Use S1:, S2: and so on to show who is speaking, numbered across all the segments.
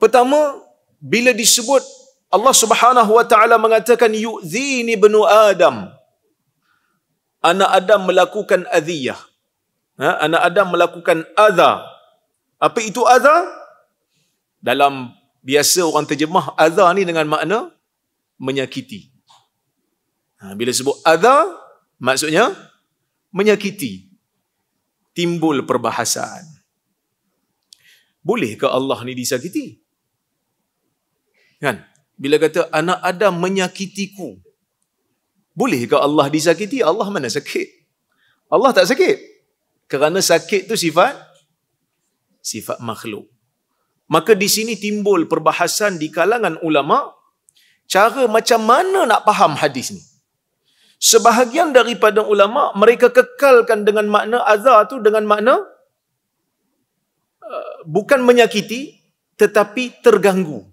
S1: Pertama, bila disebut Allah Subhanahu wa taala mengatakan yu'zini ibnu Adam. Anak Adam melakukan adhiyah. Anak Adam melakukan adha. Apa itu adha? Dalam biasa orang terjemah adha ni dengan makna menyakiti. Bila sebut adha, maksudnya menyakiti. Timbul perbahasan. Bolehkah Allah ni disakiti? Kan? Bila kata anak Adam menyakitiku, bolehkah Allah disakiti? Allah mana sakit? Allah tak sakit. Kerana sakit tu sifat makhluk. Maka di sini timbul perbahasan di kalangan ulama, cara macam mana nak faham hadis ni. Sebahagian daripada ulama, mereka kekalkan dengan makna azar tu dengan makna bukan menyakiti, tetapi terganggu.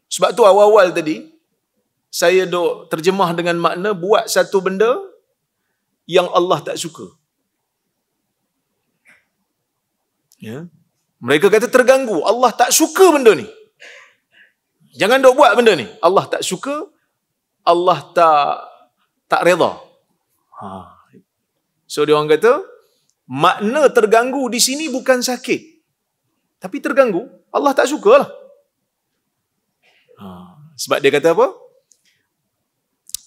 S1: Sebab tu awal-awal tadi, saya dok terjemah dengan makna buat satu benda yang Allah tak suka. Ya. Mereka kata terganggu. Allah tak suka benda ni. Jangan dok buat benda ni. Allah tak suka. Allah tak reda. So dia orang kata, makna terganggu di sini bukan sakit, tapi terganggu. Allah tak sukalah. Sebab dia kata apa?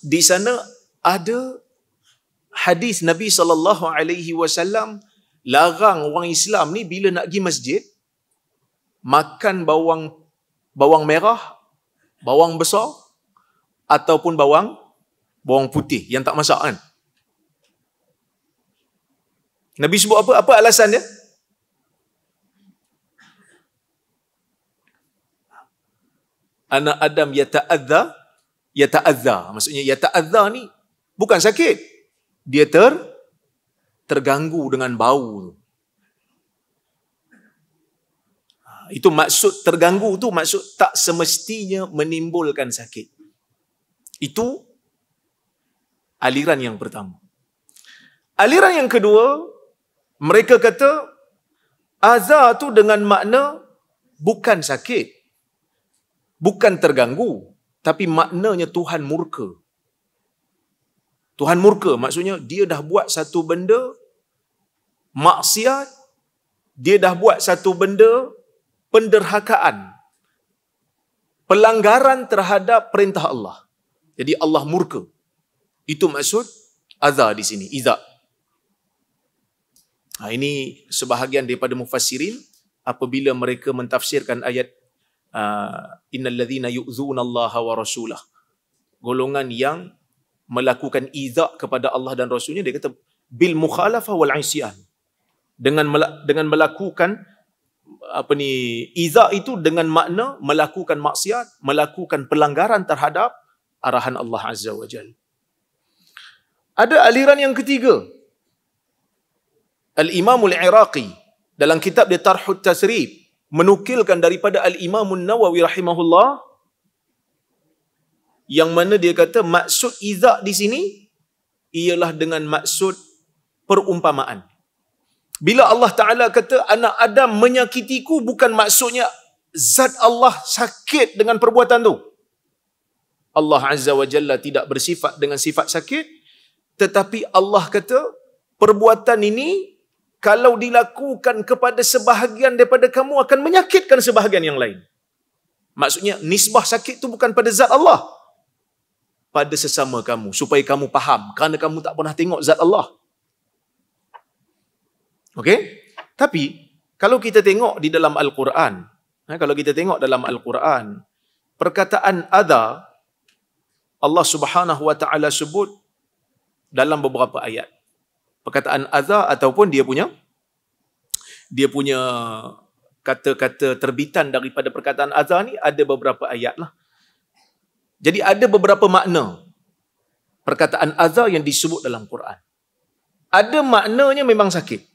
S1: Di sana ada hadis Nabi SAW larang orang Islam ni bila nak pergi masjid, makan bawang merah, bawang besar, ataupun bawang putih yang tak masak kan. Nabi sebut apa? Apa alasan dia? Anak Adam yata'adza. Maksudnya yata'adza ni bukan sakit. Dia terganggu dengan bau. Itu maksud terganggu tu, maksud tak semestinya menimbulkan sakit. Itu aliran yang pertama. Aliran yang kedua, mereka kata azar tu dengan makna bukan sakit, bukan terganggu, tapi maknanya Tuhan murka. Tuhan murka maksudnya dia dah buat satu benda maksiat, dia dah buat satu benda penderhakaan, pelanggaran terhadap perintah Allah. Jadi Allah murka. Itu maksud azar di sini, iza. Ini sebahagian daripada mufassirin apabila mereka mentafsirkan ayat innal ladzina yu'zuna Allah wa rasulah, golongan yang melakukan iza kepada Allah dan Rasulnya, dia kata bil mukhalafah wal isyan, dengan melakukan iza itu dengan makna melakukan maksiat, melakukan pelanggaran terhadap arahan Allah Azza wa Jalla. Ada aliran yang ketiga. Al-Imam Al-Iraqi dalam kitab dia Tarhut Tasrib menukilkan daripada Al-Imam An-Nawawi rahimahullah, yang mana dia kata maksud iza di sini ialah dengan maksud perumpamaan. Bila Allah Ta'ala kata anak Adam menyakitiku, bukan maksudnya zat Allah sakit dengan perbuatan tu. Allah Azza wa Jalla tidak bersifat dengan sifat sakit, tetapi Allah kata perbuatan ini kalau dilakukan kepada sebahagian daripada kamu akan menyakitkan sebahagian yang lain. Maksudnya nisbah sakit tu bukan pada zat Allah, pada sesama kamu, supaya kamu faham, kerana kamu tak pernah tengok zat Allah. Okey? Tapi kalau kita tengok di dalam Al-Quran, perkataan adha Allah Subhanahu wa taala sebut dalam beberapa ayat. Perkataan adha ataupun dia punya kata-kata terbitan daripada perkataan adha ni ada beberapa ayat lah. Jadi ada beberapa makna perkataan adha yang disebut dalam Quran. Ada maknanya memang sakit.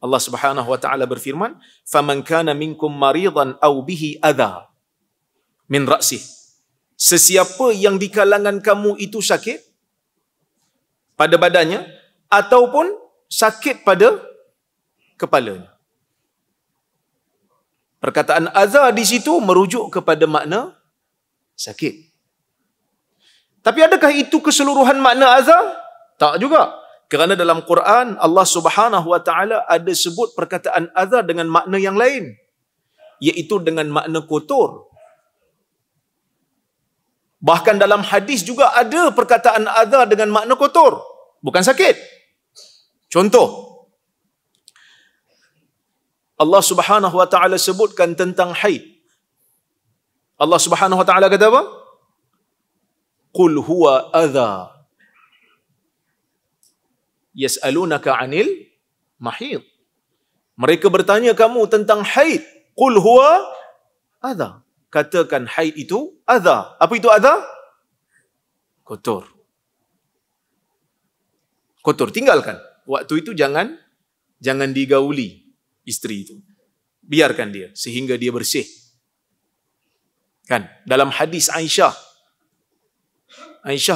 S1: Allah Subhanahu wa taala berfirman, "Faman kana minkum maridan aw bihi adha min ra'sih." Sesiapa yang di kalangan kamu itu sakit pada badannya ataupun sakit pada kepalanya. Perkataan adha di situ merujuk kepada makna sakit. Tapi adakah itu keseluruhan makna adha? Tak juga. Kerana dalam Quran Allah Subhanahu wa taala ada sebut perkataan adha dengan makna yang lain, iaitu dengan makna kotor. Bahkan dalam hadis juga ada perkataan adha dengan makna kotor, bukan sakit. Contoh, Allah Subhanahu wa taala sebutkan tentang haid. Allah Subhanahu wa taala kata apa? Qul huwa adha yas'alunaka 'anil mahid. Mereka bertanya kamu tentang haid. Qul huwa adha. Katakan haid itu adha. Apa itu adha? Kotor. Kotor, tinggalkan. Waktu itu jangan digauli isteri itu. Biarkan dia sehingga dia bersih. Kan? Dalam hadis Aisyah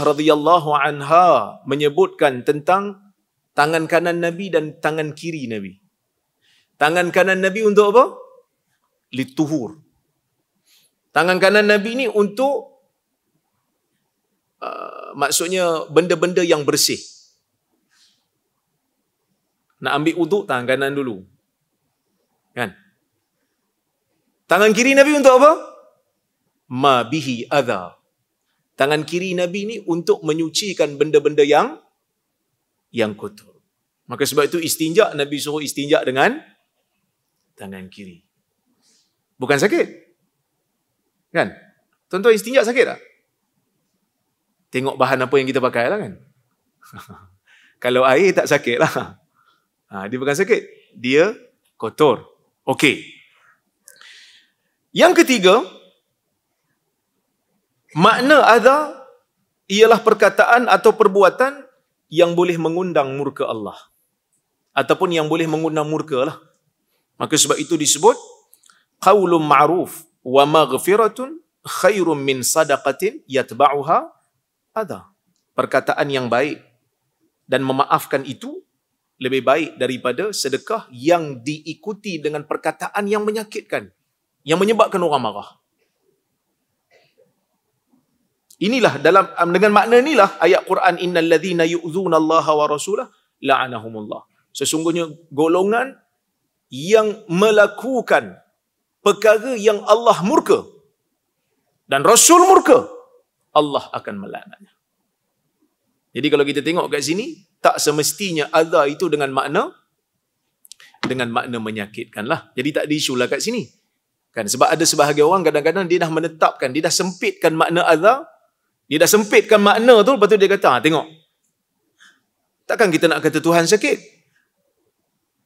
S1: radhiyallahu anha menyebutkan tentang tangan kanan Nabi dan tangan kiri Nabi. Tangan kanan Nabi untuk apa? Lituhur. Tangan kanan Nabi ni untuk maksudnya benda-benda yang bersih. Nak ambil uduk tangan kanan dulu. Kan? Tangan kiri Nabi untuk apa? Ma bihi adha. Tangan kiri Nabi ni untuk menyucikan benda-benda yang kotor. Maka sebab itu istinja, Nabi suruh istinja dengan tangan kiri. Bukan sakit. Kan? Tuan-tuan istinja sakit tak? Tengok bahan apa yang kita pakai lah kan. Kalau air tak sakit lah. Dia bukan sakit. Dia kotor. Okey. Yang ketiga, makna adha ialah perkataan atau perbuatan yang boleh mengundang murka Allah. Ataupun yang boleh mengundang murka lah. Maka sebab itu disebut qaulun ma'ruf wa maghfiratun khairum min sadaqatin yatba'uha adha. Perkataan yang baik dan memaafkan itu lebih baik daripada sedekah yang diikuti dengan perkataan yang menyakitkan, yang menyebabkan orang marah. Inilah dengan makna inilah ayat Quran innal ladzina yu'dzuna Allah wa rasulahu la'anahumullah. Sesungguhnya golongan yang melakukan perkara yang Allah murka dan Rasul murka, Allah akan melaknatnya. Jadi kalau kita tengok kat sini, tak semestinya adha itu dengan makna menyakitkan lah. Jadi tak ada isu lah kat sini. Kan? Sebab ada sebahagian orang kadang-kadang dia dah menetapkan, dia dah sempitkan makna adha, dia dah sempitkan makna tu, lepas tu dia kata, tengok. Takkan kita nak kata Tuhan sakit?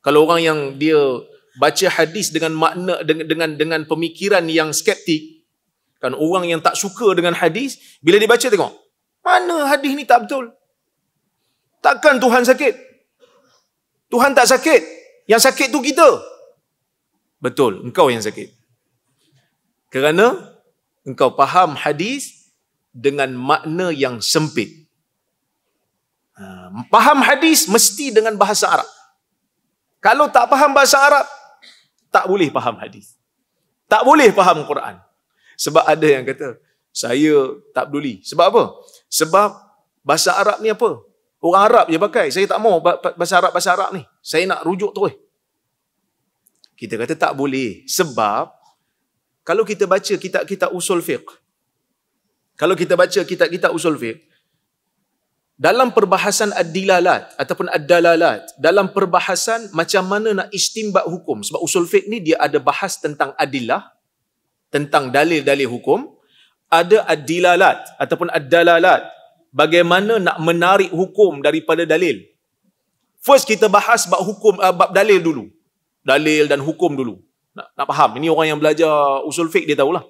S1: Kalau orang yang dia baca hadis dengan makna dengan pemikiran yang skeptik, kan, orang yang tak suka dengan hadis, bila dia baca tengok, mana hadis ni tak betul? Takkan Tuhan sakit? Tuhan tak sakit. Yang sakit tu kita. Betul, engkau yang sakit. Kerana engkau faham hadis dengan makna yang sempit. Faham hadis mesti dengan bahasa Arab. Kalau tak faham bahasa Arab, tak boleh faham hadis. Tak boleh faham Quran. Sebab ada yang kata, saya tak peduli. Sebab apa? Sebab bahasa Arab ni apa? Orang Arab je pakai. Saya tak mau bahasa Arab ni. Saya nak rujuk terus. Kita kata tak boleh. Sebab kalau kita baca kitab-kitab usul fiqh, kalau kita baca kitab-kitab usul fiqh, dalam perbahasan ad-dilalat ataupun ad-dalalat, dalam perbahasan macam mana nak istimbat hukum, sebab usul fiqh ni dia ada bahas tentang adillah, tentang dalil-dalil hukum, ada ad-dilalat ataupun ad-dalalat, bagaimana nak menarik hukum daripada dalil. First kita bahas bab hukum, bab dalil dulu. Dalil dan hukum dulu. Nak faham. Ini orang yang belajar usul fiqh dia tahulah.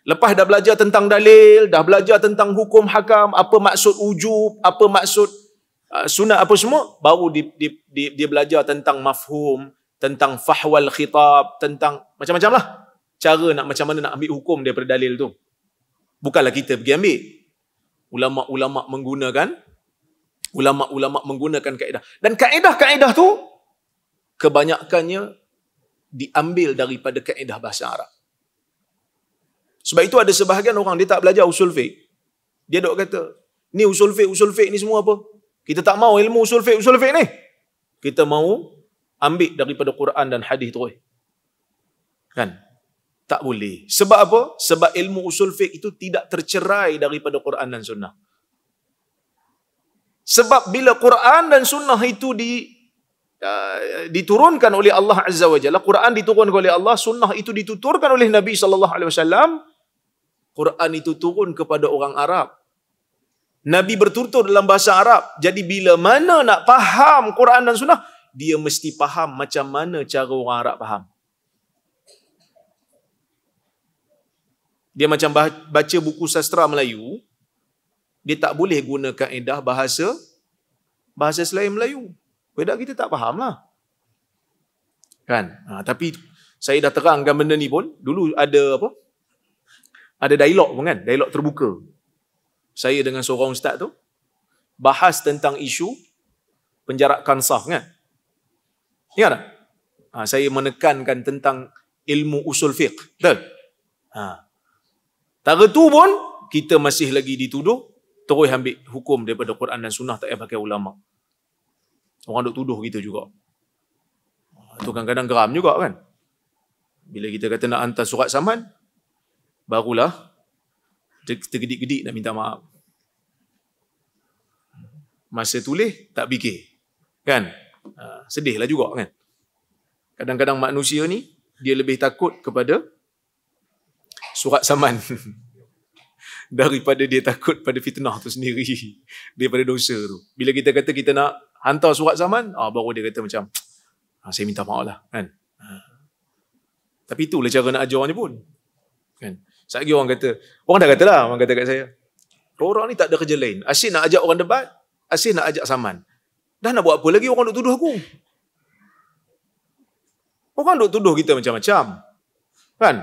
S1: Lepas dah belajar tentang dalil, dah belajar tentang hukum hakam, apa maksud wujub, apa maksud sunat, apa semua, baru dia belajar tentang mafhum, tentang fahwal khitab, tentang macam-macam lah. Cara nak macam mana nak ambil hukum daripada dalil tu. Bukanlah kita pergi ambil. Ulama' menggunakan kaedah. Dan kaedah-kaedah tu kebanyakannya diambil daripada kaedah bahasa Arab. Sebab itu ada sebahagian orang dia tak belajar usul fiqh. Dia dok kata, ni usul fiqh ni semua apa? Kita tak mau ilmu usul fiqh ni. Kita mau ambil daripada Quran dan hadis terus. Kan? Tak boleh. Sebab apa? Sebab ilmu usul fiqh itu tidak tercerai daripada Quran dan sunnah. Sebab bila Quran dan sunnah itu diturunkan oleh Allah Azza wa Jalla, Quran diturunkan oleh Allah, sunnah itu dituturkan oleh Nabi SAW, Quran itu turun kepada orang Arab. Nabi bertutur dalam bahasa Arab. Jadi bila mana nak faham Quran dan sunnah, dia mesti faham macam mana cara orang Arab faham. Dia macam baca buku sastra Melayu, dia tak boleh guna kaedah bahasa selain Melayu. Beda kita tak faham lah. Kan? Tapi saya dah terangkan benda ni pun. Dulu ada apa? Ada dialog pun kan? Dialog terbuka. Saya dengan seorang ustaz tu bahas tentang isu penjarakan saf kan? Ingat tak? Saya menekankan tentang ilmu usul fiqh. Betul? Tara tu pun kita masih lagi dituduh terus ambil hukum daripada Quran dan sunnah, tak payah pakai ulama. Orang duk tuduh kita juga. Itu kadang-kadang geram juga kan. Bila kita kata nak hantar surat saman, barulah tergedik-gedik nak minta maaf. Masa tulis tak fikir. Kan? Sedihlah juga kan. Kadang-kadang manusia ni dia lebih takut kepada surat saman daripada dia takut pada fitnah tu sendiri, daripada dosa tu. Bila kita kata kita nak hantar surat saman, baru dia kata macam saya minta maaf lah kan. Tapi itulah cara nak ajar orang pun kan. Sekali orang dah kata lah, orang kata kat saya, orang ni tak ada kerja lain, asyik nak ajak orang debat, asyik nak ajak saman. Dah nak buat apa lagi orang duk tuduh aku? Orang duk tuduh kita macam-macam kan.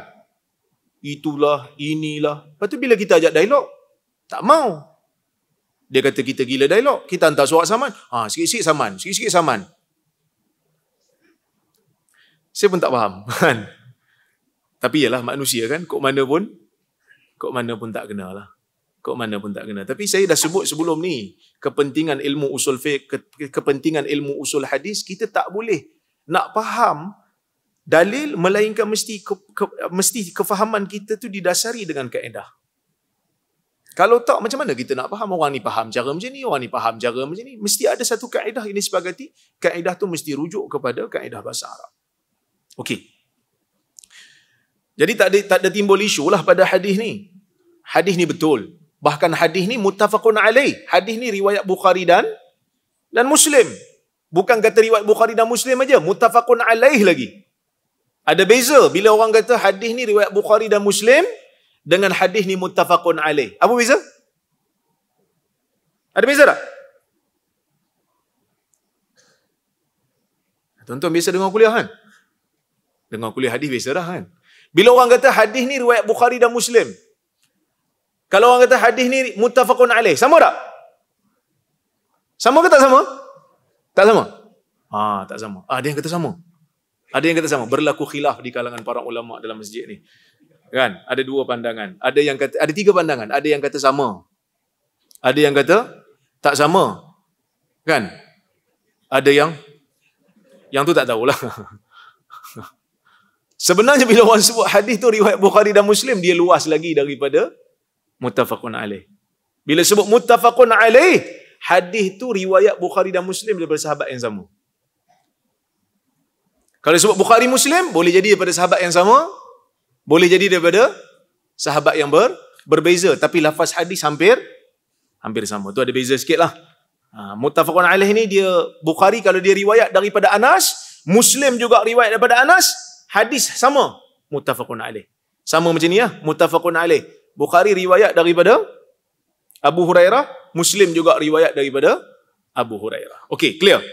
S1: Itulah, inilah. Lepas tu bila kita ajak dialog, tak mau. Dia kata kita gila dialog, kita hantar surat saman. Sikit-sikit saman, sikit-sikit saman. Saya pun tak faham kan. Tapi yalah manusia kan, kok mana pun tak kena lah. Kok mana pun tak kena. Tapi saya dah sebut sebelum ni, kepentingan ilmu usul fiqh, kepentingan ilmu usul hadis, kita tak boleh nak faham dalil, melainkan mesti kefahaman kita tu didasari dengan kaedah. Kalau tak, macam mana kita nak faham? Orang ni faham cara macam ni, orang ni faham cara macam ni. Mesti ada satu kaedah ini disepakati. Kaedah tu mesti rujuk kepada kaedah bahasa Arab. Okey. Jadi tak ada timbul isu lah pada hadis ni. Hadis ni betul. Bahkan hadis ni muttafaqun alaih. Hadis ni riwayat Bukhari dan Muslim. Bukan kata riwayat Bukhari dan Muslim aja, muttafaqun alaih lagi. Ada beza bila orang kata hadis ni riwayat Bukhari dan Muslim dengan hadis ni muttafaqun alaih. Apa beza? Ada beza tak? Tuan-tuan biasa dengar kuliah kan? Dengar kuliah hadis biasa dah kan? Bila orang kata hadis ni riwayat Bukhari dan Muslim, kalau orang kata hadis ni muttafaqun alaih, sama tak? Sama ke tak sama? Tak sama? Tak sama. Ada yang kata sama. Ada yang kata sama. Berlaku khilaf di kalangan para ulama dalam masjid ni. Kan? Ada dua pandangan. Ada tiga pandangan. Ada yang kata sama. Ada yang kata tak sama. Kan? Ada yang tu tak tahulah. Sebenarnya bila orang sebut hadis tu riwayat Bukhari dan Muslim, dia luas lagi daripada muttafaqun alaih. Bila sebut muttafaqun alaih, hadis tu riwayat Bukhari dan Muslim daripada sahabat yang sama. Kalau sebut Bukhari Muslim, boleh jadi daripada sahabat yang sama, boleh jadi daripada sahabat yang berbeza. Tapi lafaz hadis hampir sama. Tu ada beza sikit lah. Muttafaqun alaih ni dia, Bukhari kalau dia riwayat daripada Anas, Muslim juga riwayat daripada Anas, hadis sama. Muttafaqun alaih. Sama macam ni lah. Muttafaqun alaih. Bukhari riwayat daripada Abu Hurairah, Muslim juga riwayat daripada Abu Hurairah. Okey, clear?